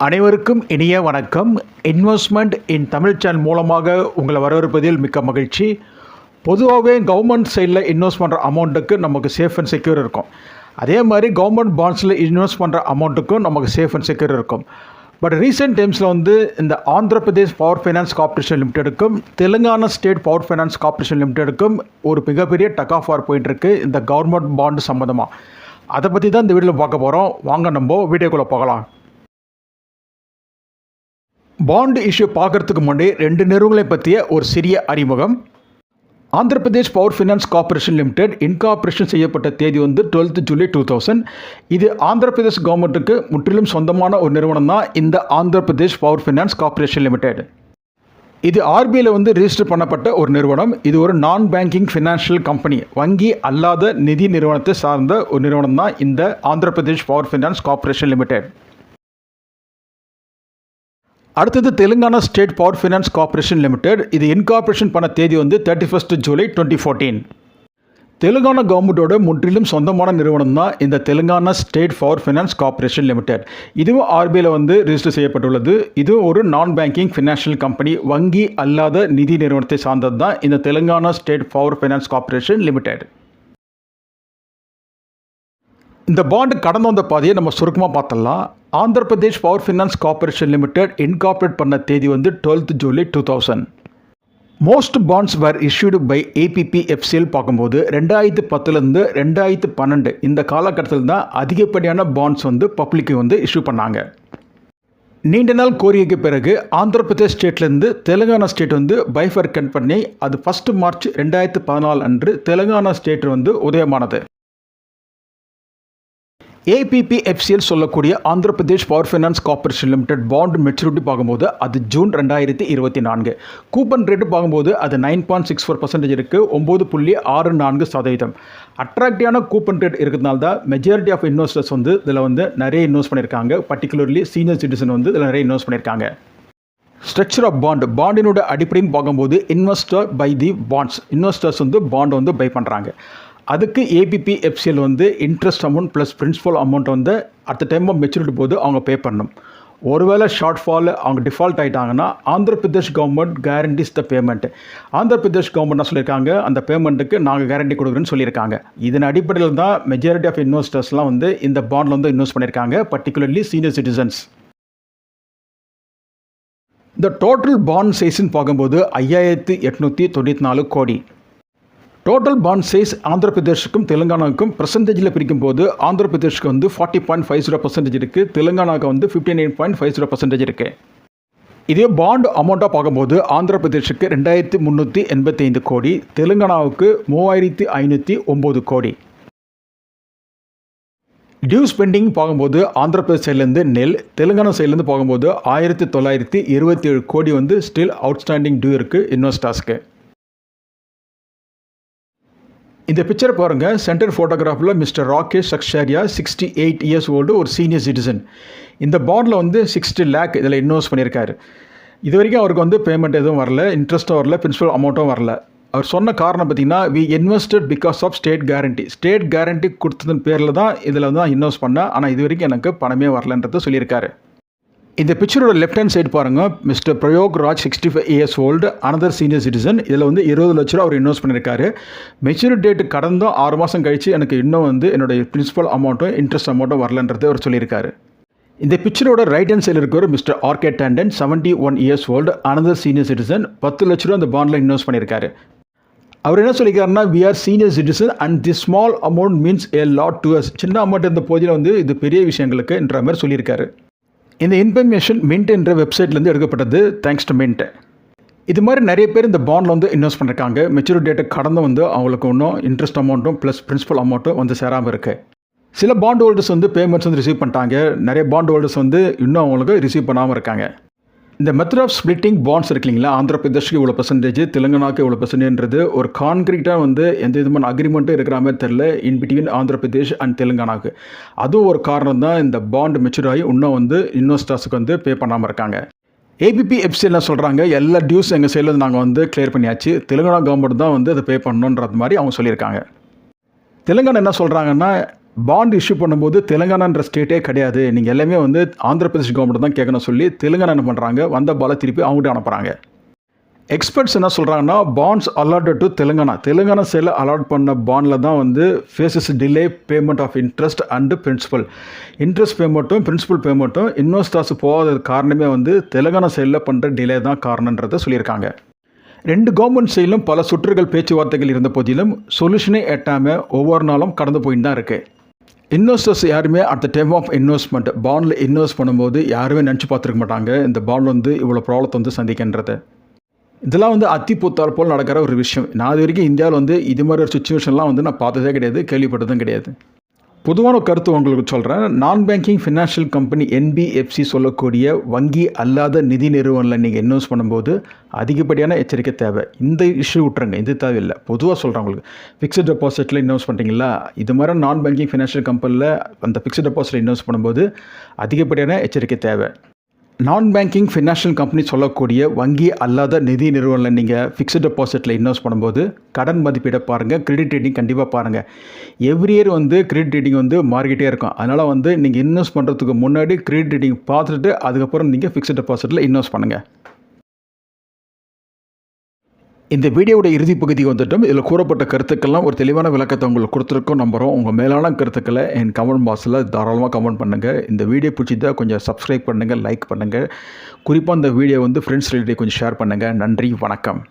அனைவருக்கும் இனிய வணக்கம். இன்வெஸ்ட்மெண்ட் இன் தமிழ் சேனல் மூலமாக உங்களை வரவேற்பதில் மிக்க மகிழ்ச்சி. பொதுவாகவே கவர்மெண்ட் சைடில் இன்வெஸ்ட் பண்ணுற அமௌண்ட்டுக்கு நமக்கு சேஃப் அண்ட் செக்யூர் இருக்கும். அதே மாதிரி கவர்மெண்ட் பாண்ட்ஸில் இன்வெஸ்ட் பண்ணுற அமௌண்ட்டுக்கும் நமக்கு சேஃப் அண்ட் செக்யூர் இருக்கும். பட் ரீசெண்ட் டைம்ஸில் இந்த Andhra Pradesh power finance corporation லிமிடெடுக்கும் Telangana state power finance corporation லிமிடெடுக்கும் ஒரு மிகப்பெரிய டக் ஆஃப் வார் போயிட்டுருக்கு இந்த கவர்மெண்ட் பாண்டு சம்மந்தமாக. அதை பற்றி தான் இந்த வீடியோவில் பார்க்க போகிறோம். வாங்க நம்ம வீடியோக்குள்ளே போகலாம். பாண்டு இஷ்யூ பார்க்குறதுக்கு முன்னாடி ரெண்டு நிறுவனங்களை பற்றிய ஒரு சிறிய அறிமுகம். Andhra Pradesh power finance corporation limited incorporation செய்யப்பட்ட தேதி 12 ஜூலை 2000. இது ஆந்திர பிரதேஷ் கவர்மெண்ட்டுக்கு முற்றிலும் சொந்தமான ஒரு நிறுவனம் தான் இந்த Andhra Pradesh power finance corporation limited. இது ஆர்பிஐயில் ரிஜிஸ்டர் பண்ணப்பட்ட ஒரு நிறுவனம். இது ஒரு நான் பேங்கிங் ஃபினான்ஷியல் கம்பெனி, வங்கி அல்லாத நிதி நிறுவனத்தை சார்ந்த ஒரு நிறுவனம் தான் இந்த Andhra Pradesh power finance corporation limited. அடுத்தது Telangana state power finance corporation limited. இது இன்கார்பரேஷன் பண்ண தேதி 31 ஜூலை 2014. தெலுங்கானா கவர்மெண்ட்டோட முற்றிலும் சொந்தமான நிறுவனம் தான் இந்த Telangana state power finance corporation limited. இதுவும் ஆர்பிஐயில் ரிஜிஸ்டர் செய்யப்பட்டுள்ளது. இதுவும் ஒரு நான் பேங்கிங் ஃபினான்ஷியல் கம்பெனி, வங்கி அல்லாத நிதி நிறுவனத்தை சார்ந்தது தான் இந்த Telangana state power finance corporation limited. இந்த பாண்டு கடந்து வந்த பாதையை நம்ம சுருக்கமாக பார்த்தலாம். Andhra Pradesh power finance corporation limited incorporate பண்ண தேதி 12 July 2000. Most bonds were issued by APPFCL பார்க்கும்போது 2010 2012 இந்த காலகட்டத்தில் தான் அதிகப்படியான பாண்ட்ஸ் பப்ளிக்கு இஷ்யூ பண்ணாங்க. நீண்ட நாள் கோரிக்கைக்கு பிறகு ஆந்திர பிரதேஷ் ஸ்டேட்லேருந்து தெலுங்கானா ஸ்டேட் பைஃபர்கேட் பண்ணி அது 1 மார்ச் 2014 அன்று தெலுங்கானா ஸ்டேட் உதயமானது. APPFCL சொல்லக்கூடிய Andhra Pradesh power finance corporation limited bond maturity பார்க்கும்போது அது ஜூன் 2024. கூப்பன் ரேட்டு பார்க்கும்போது அது 9.64% இருக்குது, 9.64%. அட்ராக்டிவான கூப்பன் ரேட் இருக்கிறதுனால தான் மெஜாரிட்டி ஆஃப் இன்வெஸ்டர்ஸ் இதில் நிறைய இன்வெஸ்ட் பண்ணியிருக்காங்க. பர்டிகுலர்லி சீனியர் சிட்டிசன் இதில் நிறைய இன்வெஸ்ட் பண்ணியிருக்காங்க. ஸ்ட்ரக்சர் ஆஃப் பாண்டினோட அடிப்படைன்னு பார்க்கும்போது investor buy the bonds, investors bond buy பண்ணுறாங்க. அதுக்கு APPFCL interest amount plus principal amount at the time of maturity போது அவங்க பே பண்ணணும். ஒருவேளை ஷார்ட் ஃபால் அவங்க டிஃபால்ட் ஆகிட்டாங்கன்னா Andhra Pradesh government guarantees the payment. Andhra Pradesh government சொல்லியிருக்காங்க அந்த பேமெண்ட்டுக்கு நாங்கள் கேரண்டி கொடுக்குறேன்னு சொல்லியிருக்காங்க. இதன் அடிப்படையில் தான் மெஜாரிட்டி ஆஃப் இன்வெஸ்டர்ஸ்லாம் இந்த பாண்டில் இன்வெஸ்ட் பண்ணியிருக்காங்க, பர்டிகுலர்லி சீனியர் சிட்டிசன்ஸ். இந்த டோட்டல் பாண்ட் சைஸ்ன்னு பார்க்கும்போது 5894 கோடி. டோட்டல் பாண்ட் சைஸ் ஆந்திர பிரதேஷுக்கும் தெலுங்கானாவுக்கும் பர்சன்டேஜில் பிரிக்கும் போது ஆந்திர பிரதேஷ்க்கு 40.50% இருக்குது, தெலுங்கானாவுக்கு 59.50% இருக்குது. இதே பாண்ட் அமௌண்ட்டாக பார்க்கும்போது ஆந்திர பிரதேஷுக்கு 2385 கோடி, தெலுங்கானாவுக்கு 3509 கோடி. டியூஸ் பெண்டிங் பார்க்கும்போது ஆந்திர பிரதேஷ் சைட்லேருந்து நெல், தெலுங்கானா சைட்லேருந்து பார்க்கும்போது 1927 கோடி ஸ்டில் அவுட்ஸ்டாண்டிங் டியூ இருக்குது இன்வெஸ்டர்ஸ்க்கு. இந்த பிக்சரை பாருங்கள். சென்டர் ஃபோட்டோகிராஃபில் mister Rakesh Saksharia 68 years old, ஒரு சீனியர் சிட்டிசன். இந்த பாண்டில் 60 lakh இதில் இன்வெஸ்ட் பண்ணியிருக்காரு. இது வரைக்கும் அவருக்கு பேமெண்ட் எதுவும் வரல, இன்ட்ரெஸ்ட்டும் வரல, பிரின்சிபல் அமௌண்ட்டும் வரல. அவர் சொன்ன காரணம் பார்த்திங்கன்னா we invested because of state guarantee. State guarantee கொடுத்ததன் பேரில் தான் இதில் தான் இன்வெஸ்ட் பண்ணேன், ஆனால் இது வரைக்கும் எனக்கு பணமே வரலன்றது சொல்லியிருக்காரு. இந்த பிக்சரோட லெஃப்ட் ஹேண்ட் சைடு பாருங்கள். Mister Prayog Raj 65 years old, another senior citizen. இதில் 20 லட்ச ரூபா அவர் இன்வெஸ்ட் பண்ணியிருக்காரு. மெச்சூரிட்டி டேட்டு கடந்தும் 6 மாதம் கழித்து எனக்கு இன்னும் என்னுடைய பிரின்சிபல் அமௌண்ட்டும் இன்ட்ரெஸ்ட் அமௌண்ட்டும் வரலன்றது அவர் சொல்லியிருக்காரு. இந்த பிக்சரோட ரைட் ஹேண்ட் சைடில் இருக்கிற Mr RK Tandon 71 years old, another senior citizen. 10 லட்ச ரூபா அந்த பாண்டில் இன்வெஸ்ட் பண்ணியிருக்காரு. அவர் என்ன சொல்லியிருக்காருன்னா, we are senior citizen and the small amount means a lot to us. சின்ன அமௌண்ட் இருந்த போதில் இது பெரிய விஷயங்களுக்கு என்ற மாதிரி சொல்லியிருக்காரு. இந்த இன்ஃபர்மேஷன் மின்ட் என்ற வெப்சைட்லேருந்து எடுக்கப்பட்டது, தேங்க்ஸ் டு மின்ட். இது மாதிரி நிறைய பேர் இந்த பாண்டில் இன்வெஸ்ட் பண்ணியிருக்காங்க. மெச்சூரிட்டி டேட்டை கடந்து அவங்களுக்கு இன்னும் இன்ட்ரெஸ்ட் அமௌண்ட்டும் ப்ளஸ் பிரின்சிபல் அமௌண்ட்டும் சேராமல் இருக்குது. சில பாண்ட் ஹோல்டர்ஸ் பேமெண்ட்ஸ் ரிசீவ் பண்ணிட்டாங்க. நிறைய பாண்ட் ஹோல்டர்ஸ் இன்னும் அவங்களுக்கு ரிசீவ் பண்ணாமல் இருக்காங்க. இந்த மெத்தட் ஆஃப் ஸ்பிளிட்டிங் பாண்ட்ஸ் இருக்கு இல்லைங்களா, ஆந்திர பிரதேஷ்க்கு இவ்வளோ பர்சன்டேஜ், தெலுங்கானாவுக்கு இவ்வளோ பர்சன்டேஜ்ன்றது ஒரு கான்க்ரீட்டாக எந்த விதமான அக்ரிமெண்ட்டும் இருக்கிற மாதிரி தெரில in between Andhra Pradesh and தெலுங்கானாவுக்கு. அதுவும் ஒரு காரணம் தான் இந்த பாண்ட் மெச்சூர் ஆகி இன்னும் இன்வெஸ்டர்ஸுக்கு பே பண்ணாமல் இருக்காங்க. APPFCL சொல்கிறாங்க எல்லா டியூஸ் எங்கள் சைடில் நாங்கள் கிளியர் பண்ணியாச்சு, தெலுங்கானா கவர்மெண்ட் தான் அதை பே பண்ணணுன்றது மாதிரி அவங்க சொல்லியிருக்காங்க. தெலுங்கானா என்ன சொல்கிறாங்கன்னா, பாண்ட் இஷ்யூ பண்ணும்போது தெலுங்கானான்ற ஸ்டேட்டே கிடையாது, நீங்கள் எல்லாமே வந்து ஆந்திர பிரதேஷ் கவர்மெண்ட் தான் கேட்கணும் சொல்லி தெலுங்கானா என்ன பண்ணுறாங்க, வந்த பாலை திருப்பி அவங்ககிட்ட அனுப்புகிறாங்க. எக்ஸ்பர்ட்ஸ் என்ன சொல்கிறாங்கன்னா, பாண்ட்ஸ் அலாட்டட் டு தெலுங்கானா சைடில் அலாட் பண்ண பாண்டில் தான் வந்து faces delay payment of interest and principal. Interest பேமெண்ட்டும் பிரின்சிபல் பேமெண்ட்டும் இன்வெஸ்டர்ஸ் போகாத காரணமே வந்து தெலுங்கானா சைடில் பண்ணுற டிலே தான் காரணன்றதை சொல்லியிருக்காங்க. 2 கவர்மெண்ட் சைடிலும் பல சுற்றுகள் பேச்சுவார்த்தைகள் இருந்த போதிலும் சொல்யூஷனே எட்டாமல் ஒவ்வொரு நாளும் கடந்து போயிட்டு தான் இருக்குது. இன்வெஸ்டர்ஸ் யாருமே at the time of investment பாண்டில் இன்வெஸ்ட் பண்ணும்போது யாருமே நினச்சி பார்த்துருக்க மாட்டாங்க இந்த பாண்ட் வந்து இவ்வளோ ப்ராப்ளத்தை வந்து சந்திக்கின்றது. இதெல்லாம் வந்து அத்தி பூத்தால் போல் நடக்கிற ஒரு விஷயம். நான் இது வரைக்கும் இந்தியாவில் வந்து இது மாதிரி ஒரு சுச்சுவேஷன்லாம் வந்து நான் பார்த்ததே கிடையாது, கேள்விப்பட்டதும் கிடையாது. பொதுவான கருத்து உங்களுக்கு சொல்கிறேன். நான் பேங்கிங் ஃபினான்ஷியல் கம்பெனி NBFC சொல்லக்கூடிய வங்கி அல்லாத நிதி நிறுவனத்தில் நீங்கள் இன்வெஸ்ட் பண்ணும்போது அதிகப்படியான எச்சரிக்கை தேவை. இந்த இஷ்யூ விட்டுருங்க, இது தேவையில்லை. பொதுவாக சொல்கிறேன் உங்களுக்கு, ஃபிக்ஸ்ட் டெபாசிட்டில் இன்வெஸ்ட் பண்ணுறீங்களா, இது மாதிரி நான் பேங்கிங் ஃபினான்ஷியல் கம்பெனியில் அந்த ஃபிக்ஸ்ட் டெபாசிட்டில் இன்வெஸ்ட் பண்ணும்போது அதிகப்படியான எச்சரிக்கை தேவை. நான் பேங்கிங் ஃபினான்ஷியல் கம்பெனி சொல்லக்கூடிய வங்கி அல்லாத நிதி நிறுவனத்தில் நீங்கள் ஃபிக்ஸ்ட் டெபாசிட்டில் இன்வெஸ்ட் பண்ணும்போது கடன் மதிப்பீடை பாருங்கள், கிரெடிட் ரேட்டிங் கண்டிப்பாக பாருங்கள். எவ்ரி இயர் வந்து கிரெடிட் ரேட்டிங் வந்து மாறிக்கிட்டே இருக்கும். அதனால் வந்து நீங்கள் இன்வெஸ்ட் பண்ணுறதுக்கு முன்னாடி கிரெடிட் ரேட்டிங் பார்த்துட்டு அதுக்கப்புறம் நீங்கள் ஃபிக்ஸ்ட் டெபாசிட்டில் இன்வெஸ்ட் பண்ணுங்கள். இந்த வீடியோட இறுதி பகுதி வந்துட்டும். இதில் கூறப்பட்ட கருத்துக்கள்லாம் ஒரு தெளிவான விளக்கத்தை உங்களுக்கு கொடுத்துருக்கோம் நம்புகிறோம். உங்கள் மேலான கருத்துக்களை என் கமெண்ட் பாக்ஸில் தாராளமாக கமெண்ட் பண்ணுங்கள். இந்த வீடியோ பிடிச்சிட்டா கொஞ்சம் சப்ஸ்கிரைப் பண்ணுங்கள், லைக் பண்ணுங்கள். குறிப்பாக இந்த வீடியோ வந்து ஃப்ரெண்ட்ஸ் ரிலேட்டிவ் கொஞ்சம் ஷேர் பண்ணுங்கள். நன்றி, வணக்கம்.